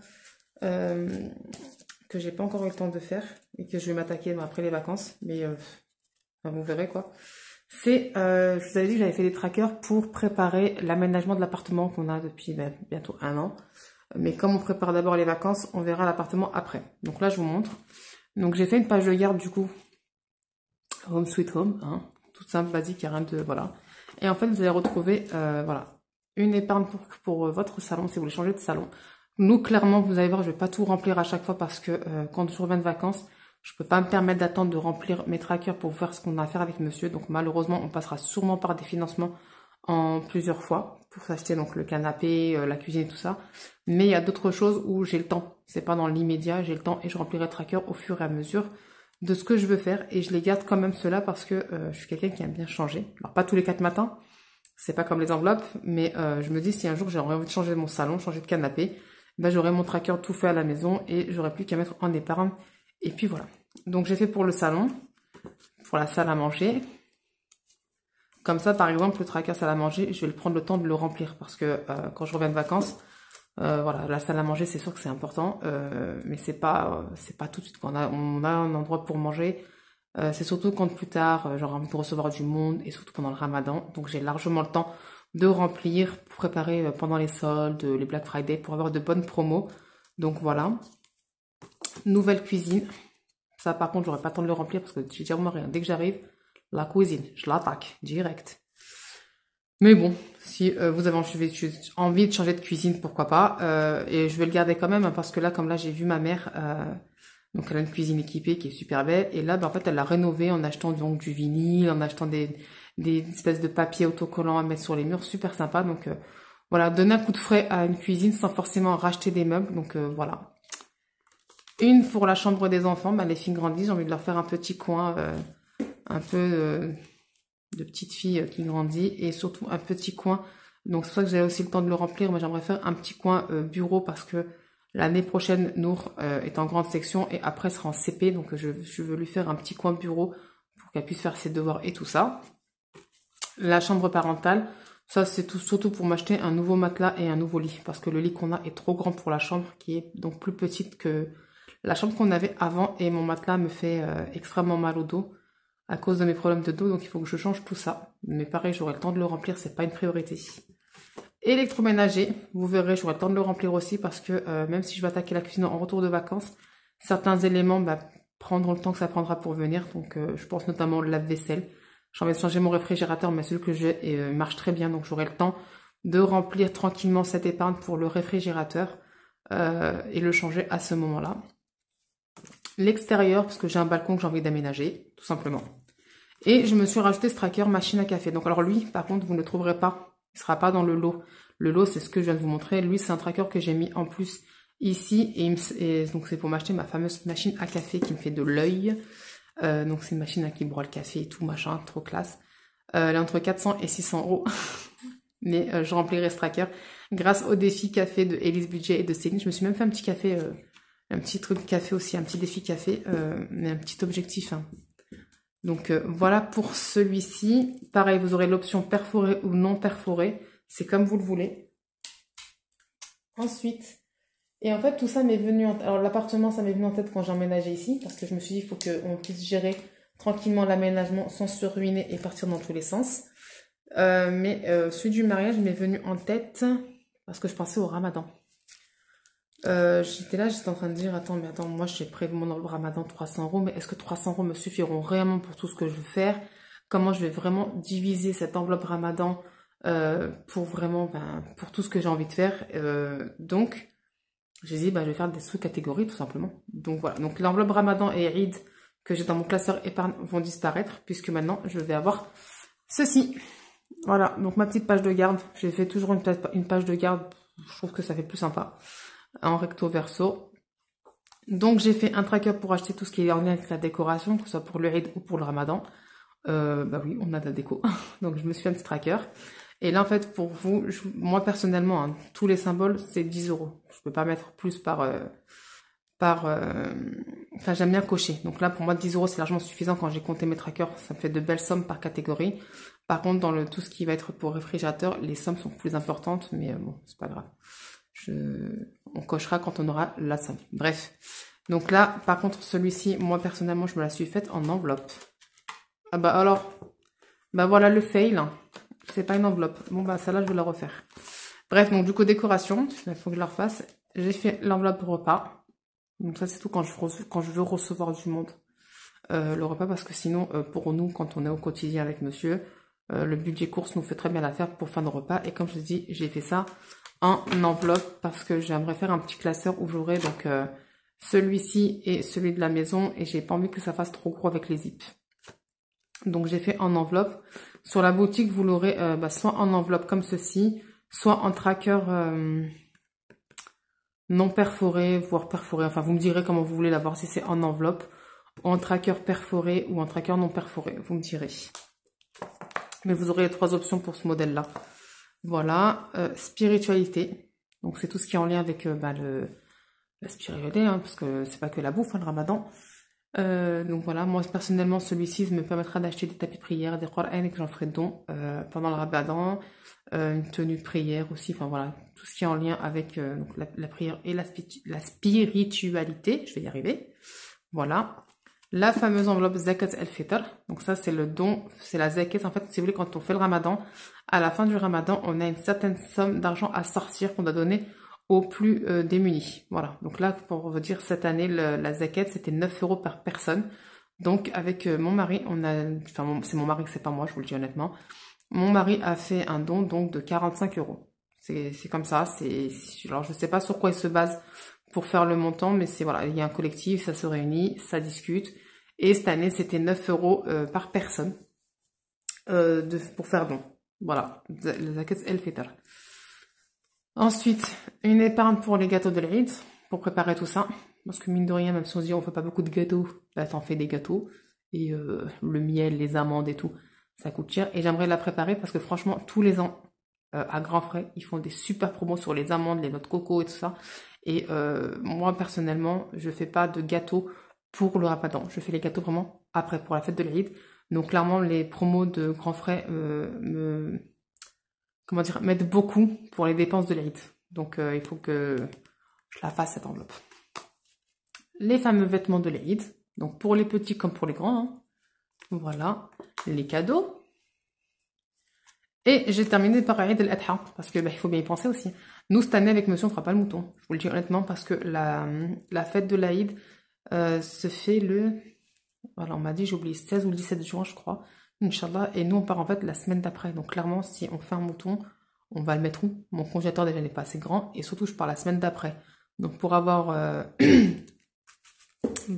de faire, et que je vais m'attaquer après les vacances, mais vous verrez quoi. Je vous avais dit que j'avais fait des trackers pour préparer l'aménagement de l'appartement qu'on a depuis bientôt 1 an. Mais comme on prépare d'abord les vacances, on verra l'appartement après. Donc là, je vous montre. Donc j'ai fait une page de garde du coup. Home sweet home, hein. Toute simple, basique, il n'y a rien de... Voilà. Et en fait, vous allez retrouver, voilà, une épargne pour votre salon, si vous voulez changer de salon. Nous, clairement, vous allez voir, je ne vais pas tout remplir à chaque fois parce que quand je reviens de vacances, je ne peux pas me permettre d'attendre de remplir mes trackers pour faire ce qu'on a à faire avec monsieur. Donc malheureusement, on passera sûrement par des financements en plusieurs fois pour s'acheter donc le canapé, la cuisine et tout ça. Mais il y a d'autres choses où j'ai le temps. C'est pas dans l'immédiat, j'ai le temps et je remplirai le tracker au fur et à mesure de ce que je veux faire. Et je les garde quand même ceux-là parce que je suis quelqu'un qui aime bien changer. Alors pas tous les 4 matins, c'est pas comme les enveloppes, mais je me dis si un jour j'ai envie de changer mon salon, changer de canapé, ben, j'aurai mon tracker tout fait à la maison et j'aurai plus qu'à mettre en épargne. Et puis voilà. Donc j'ai fait pour le salon, pour la salle à manger. Comme ça, par exemple, le tracker salle à manger, je vais prendre le temps de le remplir parce que quand je reviens de vacances, voilà, la salle à manger, c'est sûr que c'est important, mais c'est pas tout de suite qu'on a un endroit pour manger. C'est surtout quand plus tard, j'aurai envie de recevoir du monde et surtout pendant le Ramadan. Donc j'ai largement le temps de remplir pour préparer pendant les soldes, les Black Friday, pour avoir de bonnes promos. Donc voilà. Nouvelle cuisine. Ça, par contre, j'aurais pas le temps de le remplir parce que j'ai vraiment rien. Dès que j'arrive, la cuisine, je l'attaque direct. Mais bon, si vous avez envie de changer de cuisine, pourquoi pas. Et je vais le garder quand même, hein, parce que là, comme là, j'ai vu ma mère, donc elle a une cuisine équipée qui est super belle. Et là, ben, en fait, elle l'a rénovée en achetant donc du vinyle, en achetant des espèces de papier autocollants à mettre sur les murs, super sympa. Donc voilà, donner un coup de frais à une cuisine sans forcément racheter des meubles. Donc voilà. Une pour la chambre des enfants, ben, les filles grandissent, j'ai envie de leur faire un petit coin, un peu de petite fille qui grandit, et surtout un petit coin. Donc c'est pour ça que j'ai aussi le temps de le remplir, mais j'aimerais faire un petit coin bureau parce que L'année prochaine, Nour est en grande section et après sera en CP. Donc je veux lui faire un petit coin bureau pour qu'elle puisse faire ses devoirs et tout ça. La chambre parentale, ça c'est surtout pour m'acheter un nouveau matelas et un nouveau lit. Parce que le lit qu'on a est trop grand pour la chambre, qui est donc plus petite que la chambre qu'on avait avant. Et mon matelas me fait extrêmement mal au dos à cause de mes problèmes de dos. Donc il faut que je change tout ça. Mais pareil, j'aurai le temps de le remplir, c'est pas une priorité. Électroménager, vous verrez, j'aurai le temps de le remplir aussi parce que même si je vais attaquer la cuisine en retour de vacances, certains éléments prendront le temps que ça prendra pour venir. Donc je pense notamment le lave-vaisselle. J'ai envie de changer mon réfrigérateur, mais celui que j'ai marche très bien. Donc j'aurai le temps de remplir tranquillement cette épargne pour le réfrigérateur et le changer à ce moment-là. L'extérieur, parce que j'ai un balcon que j'ai envie d'aménager, tout simplement. Et je me suis rajouté ce tracker machine à café. Donc alors lui, par contre, vous ne le trouverez pas. Il ne sera pas dans le lot. Le lot, c'est ce que je viens de vous montrer. Lui, c'est un tracker que j'ai mis en plus ici. Et donc, c'est pour m'acheter ma fameuse machine à café qui me fait de l'œil. Donc, c'est une machine qui broie le café et tout, machin, trop classe. Elle est entre 400 et 600 euros. Mais je remplirai ce tracker grâce au défi café de Elise Budget et de Céline. Je me suis même fait un petit café, un petit truc café aussi, un petit défi café, mais un petit objectif, hein. Donc voilà pour celui-ci. Pareil, vous aurez l'option perforée ou non perforée. C'est comme vous le voulez. Ensuite, et en fait tout ça m'est venu en tête. Alors l'appartement, ça m'est venu en tête quand j'ai emménagé ici. Parce que je me suis dit, il faut qu'on puisse gérer tranquillement l'aménagement sans se ruiner et partir dans tous les sens. Mais celui du mariage m'est venu en tête parce que je pensais au ramadan. J'étais en train de dire, attends, moi j'ai prévu mon enveloppe ramadan 300 euros, mais est-ce que 300 euros me suffiront vraiment pour tout ce que je veux faire? Comment je vais vraiment diviser cette enveloppe ramadan pour vraiment, pour tout ce que j'ai envie de faire? Donc, j'ai dit, je vais faire des sous-catégories tout simplement. Donc voilà, donc l'enveloppe ramadan et Eid que j'ai dans mon classeur épargne vont disparaître, puisque maintenant je vais avoir ceci. Voilà, donc ma petite page de garde, j'ai fait toujours une page de garde, je trouve que ça fait plus sympa. En recto verso. Donc j'ai fait un tracker pour acheter tout ce qui est en lien avec la décoration, que ce soit pour le Eid ou pour le Ramadan. Oui, on a de la déco. Donc je me suis fait un petit tracker. Et là en fait pour vous, moi personnellement, hein, tous les symboles c'est 10 euros. Je peux pas mettre plus enfin j'aime bien cocher. Donc là pour moi 10 euros c'est largement suffisant quand j'ai compté mes trackers. Ça me fait de belles sommes par catégorie. Par contre dans tout ce qui va être pour réfrigérateur, les sommes sont plus importantes. Mais bon, c'est pas grave. On cochera quand on aura la somme. Bref. Donc là, par contre, celui-ci, moi personnellement, je me la suis faite en enveloppe. Ah alors, voilà le fail. C'est pas une enveloppe. Bon celle-là, je vais la refaire. Bref, donc du coup, décoration, il faut que je la refasse. J'ai fait l'enveloppe repas. Donc ça, c'est tout quand je veux recevoir du monde. Le repas, parce que sinon, pour nous, quand on est au quotidien avec monsieur, le budget course nous fait très bien l'affaire pour fin de repas. Et comme je dis, j'ai fait ça en enveloppe parce que j'aimerais faire un petit classeur où j'aurai donc celui-ci et celui de la maison et j'ai pas envie que ça fasse trop gros avec les zips. Donc j'ai fait en enveloppe. Sur la boutique, vous l'aurez soit en enveloppe comme ceci, soit en tracker non perforé, voire perforé. Enfin, vous me direz comment vous voulez l'avoir, si c'est en enveloppe, en tracker perforé ou en tracker non perforé. Vous me direz. Mais vous aurez les 3 options pour ce modèle-là. Voilà, spiritualité. Donc c'est tout ce qui est en lien avec la spiritualité, hein, parce que c'est pas que la bouffe, hein, le ramadan. Donc voilà, moi personnellement celui-ci me permettra d'acheter des tapis de prière, des Qur'an et que j'en ferai don pendant le ramadan, une tenue de prière aussi, enfin voilà, tout ce qui est en lien avec donc la prière et la spiritualité, je vais y arriver. Voilà. La fameuse enveloppe Zakat el-Fitr. Donc ça, c'est le don, c'est la zakat. En fait, si vous voulez, quand on fait le ramadan, à la fin du ramadan, on a une certaine somme d'argent à sortir qu'on doit donner aux plus démunis. Voilà. Donc là, pour vous dire, cette année, la zakat, c'était 9 euros par personne. Donc avec mon mari, enfin c'est mon mari, c'est pas moi, je vous le dis honnêtement. Mon mari a fait un don donc de 45 euros. C'est comme ça. Alors je sais pas sur quoi il se base pour faire le montant, mais c'est voilà, il y a un collectif, ça se réunit, ça discute. Et cette année, c'était 9 euros par personne pour faire don. Voilà, le zakat el-Fitr. Ensuite, une épargne pour les gâteaux de l'Eid, pour préparer tout ça. Parce que mine de rien, même si on se dit on fait pas beaucoup de gâteaux, t'en fais des gâteaux. Et le miel, les amandes et tout, ça coûte cher. Et j'aimerais la préparer parce que franchement, tous les ans, à grands frais, ils font des super promos sur les amandes, les noix de coco et tout ça. Et moi, personnellement, je fais pas de gâteaux pour le ramadan. Je fais les gâteaux vraiment après, pour la fête de l'Aïd. Donc, clairement, les promos de grands frais comment dire, m'aident beaucoup pour les dépenses de l'Aïd. Donc, il faut que je la fasse, cette enveloppe. Les fameux vêtements de l'Aïd. Donc, pour les petits comme pour les grands. Hein. Voilà. Les cadeaux. Et j'ai terminé par Eid al-Adha, parce que il faut bien y penser aussi. Nous, cette année, avec monsieur, on ne fera pas le mouton. Je vous le dis honnêtement, parce que la fête de l'Aïd se fait le... Voilà, on m'a dit, j'ai oublié, 16 ou le 17 juin, je crois. Inch'Allah. Et nous, on part en fait la semaine d'après. Donc clairement, si on fait un mouton, on va le mettre où? Mon congélateur déjà n'est pas assez grand. Et surtout, je pars la semaine d'après. Donc pour avoir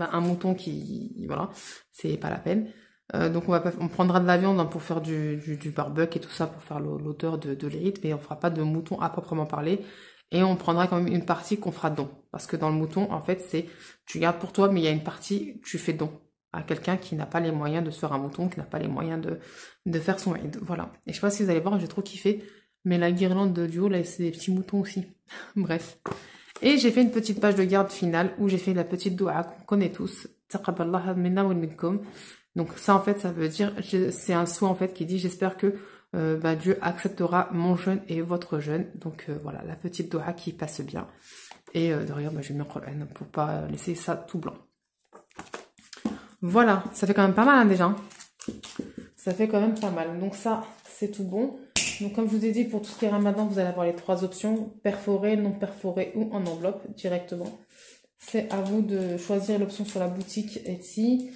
un mouton qui... Voilà, c'est pas la peine. Donc on prendra de la viande hein, pour faire du barbecue et tout ça, pour faire l'odeur de l'Aïd, mais on fera pas de mouton à proprement parler. Et on prendra quand même une partie qu'on fera don. Parce que dans le mouton, en fait, c'est tu gardes pour toi, mais il y a une partie que tu fais don à quelqu'un qui n'a pas les moyens de se faire un mouton, qui n'a pas les moyens de faire son Aïd. Voilà. Et je sais pas si vous allez voir, j'ai trop kiffé. Mais la guirlande du haut, là, c'est des petits moutons aussi. Bref. Et j'ai fait une petite page de garde finale où j'ai fait la petite doua qu'on connaît tous. Taqabbalallah minna wa minkum. Donc ça en fait ça veut dire, c'est un souhait en fait qui dit j'espère que Dieu acceptera mon jeûne et votre jeûne. Donc voilà la petite doha qui passe bien. Et derrière je vais mettre Qur'an pour pas laisser ça tout blanc. Voilà, ça fait quand même pas mal hein, déjà. Ça fait quand même pas mal. Donc ça c'est tout bon. Donc comme je vous ai dit pour tout ce qui est ramadan vous allez avoir les trois options, perforé, non perforé ou en enveloppe directement. C'est à vous de choisir l'option sur la boutique Etsy.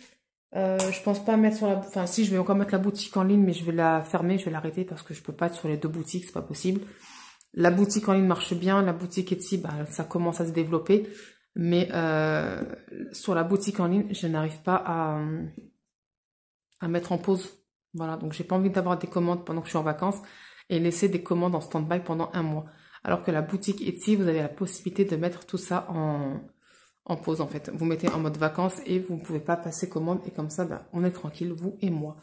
Je pense pas mettre sur la... Enfin, si, je vais encore mettre la boutique en ligne, mais je vais la fermer, je vais l'arrêter parce que je peux pas être sur les deux boutiques, c'est pas possible. La boutique en ligne marche bien, la boutique Etsy, ça commence à se développer. Mais sur la boutique en ligne, je n'arrive pas à mettre en pause. Voilà, donc j'ai pas envie d'avoir des commandes pendant que je suis en vacances et laisser des commandes en stand-by pendant un mois. Alors que la boutique Etsy, vous avez la possibilité de mettre tout ça en pause en fait. Vous mettez en mode vacances et vous ne pouvez pas passer commande et comme ça on est tranquille, vous et moi.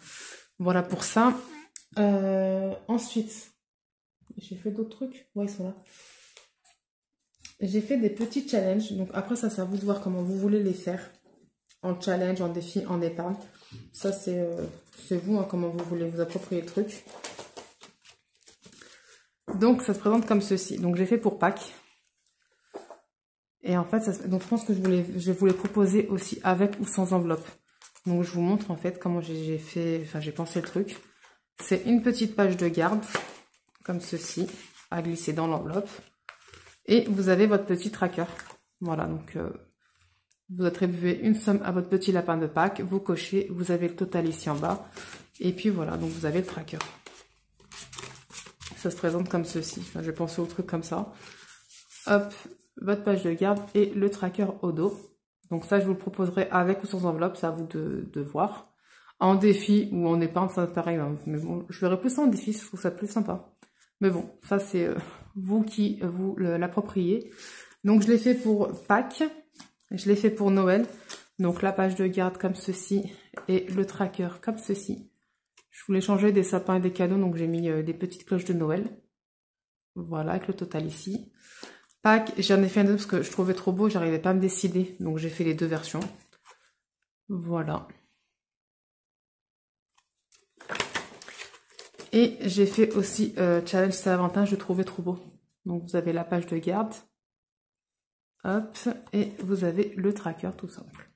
Voilà pour ça. Ensuite, j'ai fait d'autres trucs. Ouais, ils sont là. J'ai fait des petits challenges. Donc après ça, c'est à vous de voir comment vous voulez les faire. En challenge, en défi, en épargne. Ça c'est vous, hein, comment vous voulez vous approprier le truc. Donc ça se présente comme ceci. Donc j'ai fait pour Pâques. Et en fait, donc je pense que je vais vous les proposer aussi avec ou sans enveloppe. Donc je vous montre en fait comment j'ai pensé le truc. C'est une petite page de garde, comme ceci, à glisser dans l'enveloppe. Et vous avez votre petit tracker. Voilà, donc vous attribuez une somme à votre petit lapin de Pâques, vous cochez, vous avez le total ici en bas. Et puis voilà, donc vous avez le tracker. Ça se présente comme ceci. Enfin, j'ai pensé au truc comme ça. Hop, votre page de garde et le tracker au dos. Donc ça, je vous le proposerai avec ou sans enveloppe, c'est à vous de voir. En défi ou en épargne, ça pareil. Hein. Mais bon, je verrai plus ça en défi, je trouve ça plus sympa. Mais bon, ça c'est vous qui vous l'appropriez. Donc je l'ai fait pour Pâques, je l'ai fait pour Noël. Donc la page de garde comme ceci et le tracker comme ceci. Je voulais changer des sapins et des cadeaux, donc j'ai mis des petites cloches de Noël. Voilà, avec le total ici. Pâques, j'en ai fait un deux parce que je trouvais trop beau, j'arrivais pas à me décider. Donc j'ai fait les deux versions. Voilà. Et j'ai fait aussi Challenge Saint-Valentin, je trouvais trop beau. Donc vous avez la page de garde. Hop, et vous avez le tracker tout simple.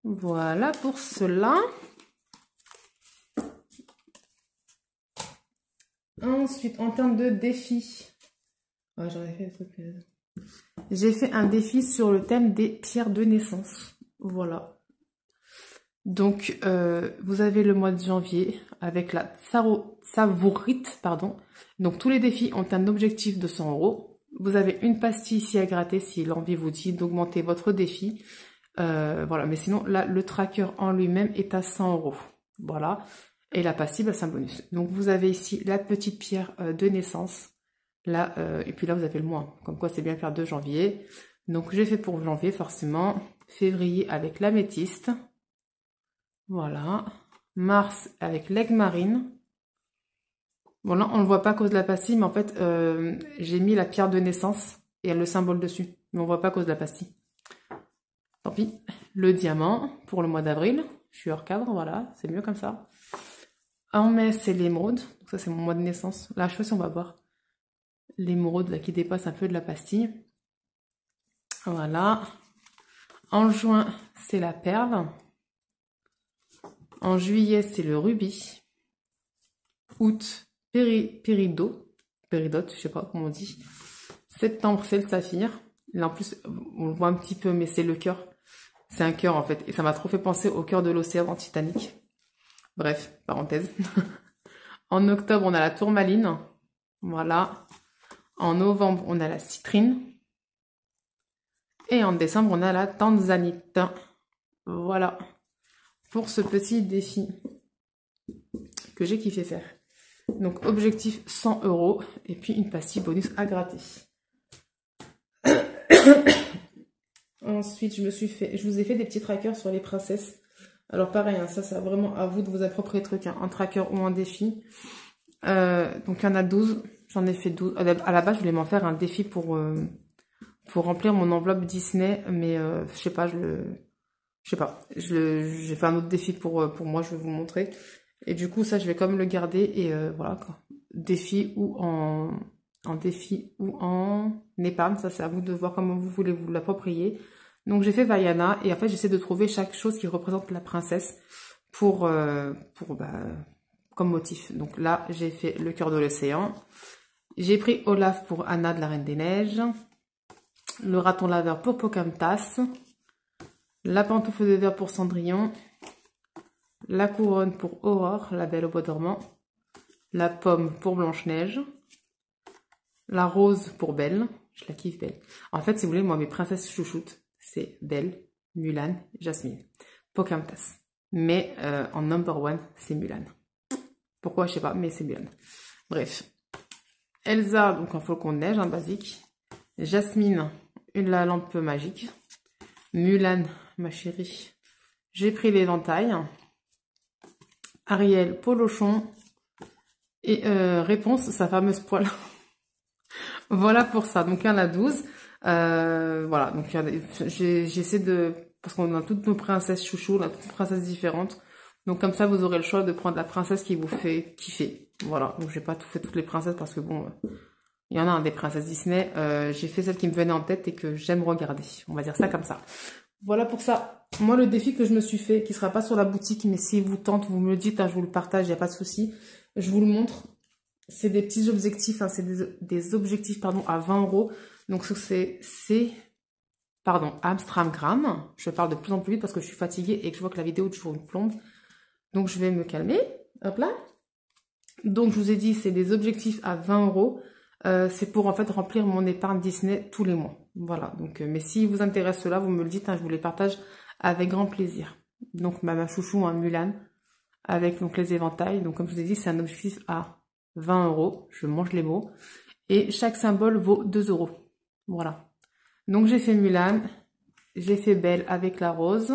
Voilà pour cela. Ensuite, en termes de défis. Ouais, j'aurais fait le truc. J'ai fait un défi sur le thème des pierres de naissance. Voilà. Donc, vous avez le mois de janvier avec la Savourite, pardon. Donc, tous les défis ont un objectif de 100 €. Vous avez une pastille ici à gratter si l'envie vous dit d'augmenter votre défi. Voilà, mais sinon, là, le tracker en lui-même est à 100 €. Voilà. Et la pastille, c'est un bonus. Donc, vous avez ici la petite pierre de naissance. Là, et puis là, vous avez le mois. Comme quoi, c'est bien faire de janvier. Donc, j'ai fait pour janvier, forcément. Février avec l'améthyste. Voilà. Mars avec l'aigle marine. Bon, là, on ne le voit pas à cause de la pastille, mais en fait, j'ai mis la pierre de naissance. il y a le symbole dessus. Mais on voit pas à cause de la pastille. Tant pis. Le diamant pour le mois d'avril. Je suis hors cadre, voilà, c'est mieux comme ça. En mai, c'est l'émeraude. Donc ça, c'est mon mois de naissance. Là, je sais pas si on va voir l'émeraude là qui dépasse un peu de la pastille. Voilà. En juin, c'est la perle. En juillet, c'est le rubis. Août, péridote, je sais pas comment on dit. Septembre, c'est le saphir. Là, en plus, on le voit un petit peu, mais c'est le cœur. C'est un cœur, en fait. Et ça m'a trop fait penser au cœur de l'océan dans Titanic. Bref, parenthèse. En octobre, on a la tourmaline. Voilà. En novembre, on a la citrine. Et en décembre, on a la tanzanite. Voilà. Pour ce petit défi que j'ai kiffé faire. Donc, objectif 100 €. Et puis, une pastille bonus à gratter. Ensuite, je vous ai fait des petits trackers sur les princesses. Alors, pareil, hein, ça, c'est vraiment à vous de vous approprier le truc. Hein, un tracker ou un défi. Donc, il y en a 12. J'en ai fait 12. À la base, je voulais m'en faire un défi pour remplir mon enveloppe Disney. Mais, je sais pas, j'ai fait un autre défi pour moi, je vais vous montrer. Et du coup, ça, je vais quand même le garder. Et voilà, quoi. Défi ou en défi ou en épargne. Ça, c'est à vous de voir comment vous voulez vous l'approprier. Donc, j'ai fait Vaiana. Et en fait, j'essaie de trouver chaque chose qui représente la princesse comme motif. Donc là, j'ai fait le cœur de l'océan. J'ai pris Olaf pour Anna de la Reine des Neiges. Le raton laveur pour Pocahontas. La pantoufle de verre pour Cendrillon. La couronne pour Aurore, la Belle au bois dormant. La pomme pour Blanche-Neige. La rose pour Belle. Je la kiffe, Belle. En fait, si vous voulez, moi, mes princesses chouchoutes, c'est Belle, Mulan, Jasmine, Pocahontas. Mais en number one, c'est Mulan. Pourquoi, je sais pas, mais c'est Mulan. Bref. Elsa, donc en flocon de neige, basique. Jasmine, la lampe magique. Mulan, ma chérie. J'ai pris l'éventail. Ariel, Polochon. Et réponse, sa fameuse poêle. Voilà pour ça. Donc, il y en a 12. Voilà. Donc, j'essaie de... Parce qu'on a toutes nos princesses chouchou, on a toutes nos princesses différentes. Donc, comme ça, vous aurez le choix de prendre la princesse qui vous fait kiffer. Voilà. Donc, j'ai pas tout fait toutes les princesses parce que bon... il y en a des princesses Disney. J'ai fait celle qui me venait en tête et que j'aime regarder. On va dire ça comme ça. Voilà pour ça. Moi, le défi que je me suis fait, qui sera pas sur la boutique, mais si vous tente, vous me le dites, hein, je vous le partage, il n'y a pas de souci. Je vous le montre. C'est des petits objectifs, hein, c'est des objectifs pardon, à 20 €. Donc, c'est Amstramgram. Je parle de plus en plus vite parce que je suis fatiguée et que je vois que la vidéo toujours une plombe. Donc, je vais me calmer. Hop là. Donc, je vous ai dit, c'est des objectifs à 20 €. C'est pour en fait remplir mon épargne Disney tous les mois. Voilà. Donc, mais si vous intéresse cela, vous me le dites, hein, je vous les partage avec grand plaisir. Donc, ma chouchou, hein, Mulan, avec donc les éventails. Donc, comme je vous ai dit, c'est un objectif à 20 €. Je mange les mots. Et chaque symbole vaut 2 €. Voilà. Donc, j'ai fait Mulan. J'ai fait Belle avec la rose.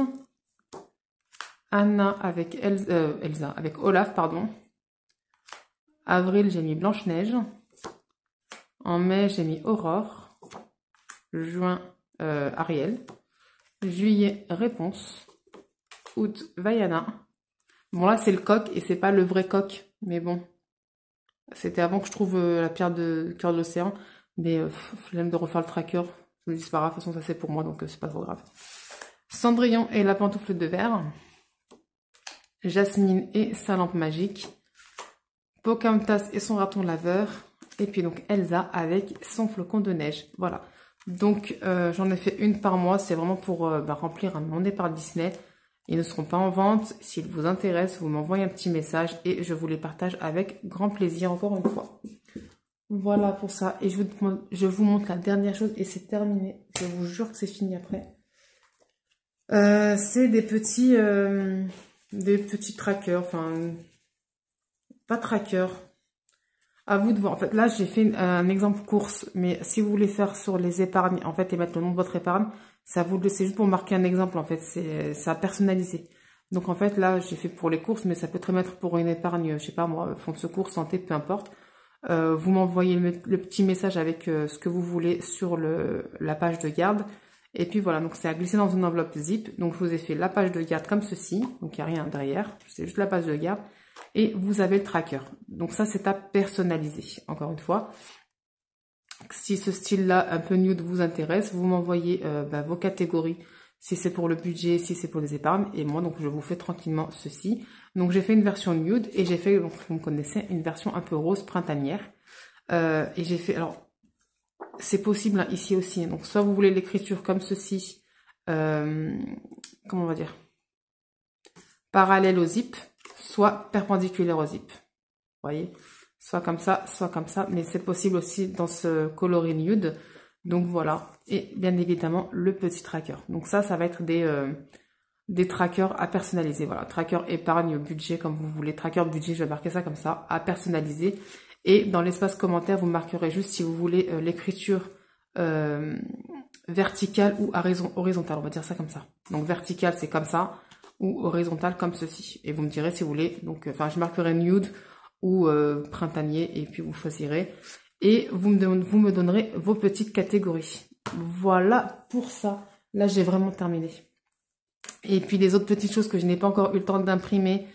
Anna avec Elsa, avec Olaf, pardon. Avril, j'ai mis Blanche-Neige. En mai, j'ai mis Aurore. Juin, Ariel. Juillet, Réponse. Août, Vaiana. Bon, là, c'est le coq et c'est pas le vrai coq. Mais bon, c'était avant que je trouve la pierre de cœur de l'océan. Mais flemme de refaire le tracker. Je me dis, c'est pas grave. De toute façon, ça c'est pour moi, donc c'est pas trop grave. Cendrillon et la pantoufle de verre. Jasmine et sa lampe magique. Pocahontas et son raton laveur. Et puis donc Elsa avec son flocon de neige. Voilà. Donc j'en ai fait une par mois. C'est vraiment pour remplir mon épargne Disney. Ils ne seront pas en vente. S'ils vous intéressent, vous m'envoyez un petit message et je vous les partage avec grand plaisir encore une fois. Voilà pour ça. Et je vous montre la dernière chose et c'est terminé. Je vous jure que c'est fini après. C'est des petits trackers. Enfin, pas trackers. À vous de voir. En fait, là, j'ai fait un exemple course. Mais si vous voulez faire sur les épargnes, en fait, et mettre le nom de votre épargne, ça vous le c'est juste pour marquer un exemple, en fait. C'est ça personnalisé. Donc, en fait, là, j'ai fait pour les courses, mais ça peut très bien être pour une épargne, je sais pas moi, fonds de secours, santé, peu importe. vous m'envoyez le petit message avec ce que vous voulez sur la page de garde. Et puis voilà, donc c'est à glisser dans une enveloppe zip. Donc je vous ai fait la page de garde comme ceci, donc il n'y a rien derrière, c'est juste la page de garde. Et vous avez le tracker. Donc ça, c'est à personnaliser, encore une fois. Si ce style-là, un peu nude, vous intéresse, vous m'envoyez vos catégories, si c'est pour le budget, si c'est pour les épargnes. Et moi, donc je vous fais tranquillement ceci. Donc j'ai fait une version nude et j'ai fait, donc vous me connaissez, une version un peu rose printanière. Et j'ai fait, alors, c'est possible hein, ici aussi. Donc soit vous voulez l'écriture comme ceci, comment on va dire, parallèle au zip, soit perpendiculaire au zip. Vous voyez, soit comme ça, mais c'est possible aussi dans ce coloris nude. Donc voilà, et bien évidemment le petit tracker. Donc ça va être des trackers à personnaliser. Voilà, tracker épargne, budget comme vous voulez. Tracker budget, je vais marquer ça comme ça, à personnaliser. Et dans l'espace commentaire, vous marquerez juste si vous voulez l'écriture verticale ou horizontale, on va dire ça comme ça. Donc verticale, c'est comme ça, ou horizontale comme ceci. Et vous me direz si vous voulez. Donc, enfin, je marquerai nude ou printanier et puis vous choisirez. Et vous me donnerez vos petites catégories. Voilà pour ça. Là, j'ai vraiment terminé. Et puis les autres petites choses que je n'ai pas encore eu le temps d'imprimer,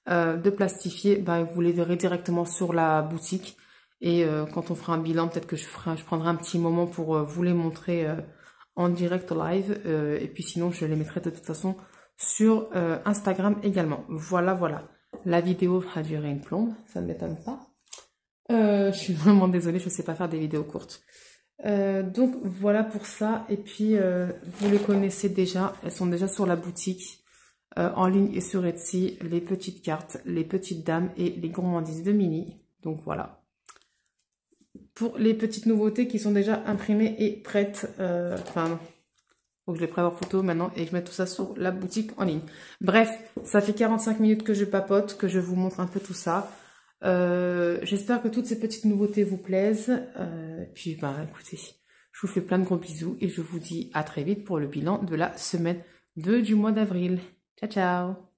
de plastifier, vous les verrez directement sur la boutique. Et quand on fera un bilan, peut-être que je prendrai un petit moment pour vous les montrer en direct live. Et puis sinon, je les mettrai de toute façon sur Instagram également. Voilà, voilà. La vidéo a duré une plombe, ça ne m'étonne pas. Je suis vraiment désolée, je ne sais pas faire des vidéos courtes. Donc voilà pour ça. Et puis vous les connaissez déjà, elles sont déjà sur la boutique en ligne et sur Etsy, les petites cartes, les petites dames et les gourmandises de Mini. Donc voilà. Pour les petites nouveautés qui sont déjà imprimées et prêtes, enfin, faut que je les prenne en photo maintenant et que je mette tout ça sur la boutique en ligne. Bref, ça fait 45 minutes que je papote, que je vous montre un peu tout ça. J'espère que toutes ces petites nouveautés vous plaisent. Puis, écoutez, je vous fais plein de gros bisous et je vous dis à très vite pour le bilan de la semaine 2 du mois d'avril. Ciao, ciao!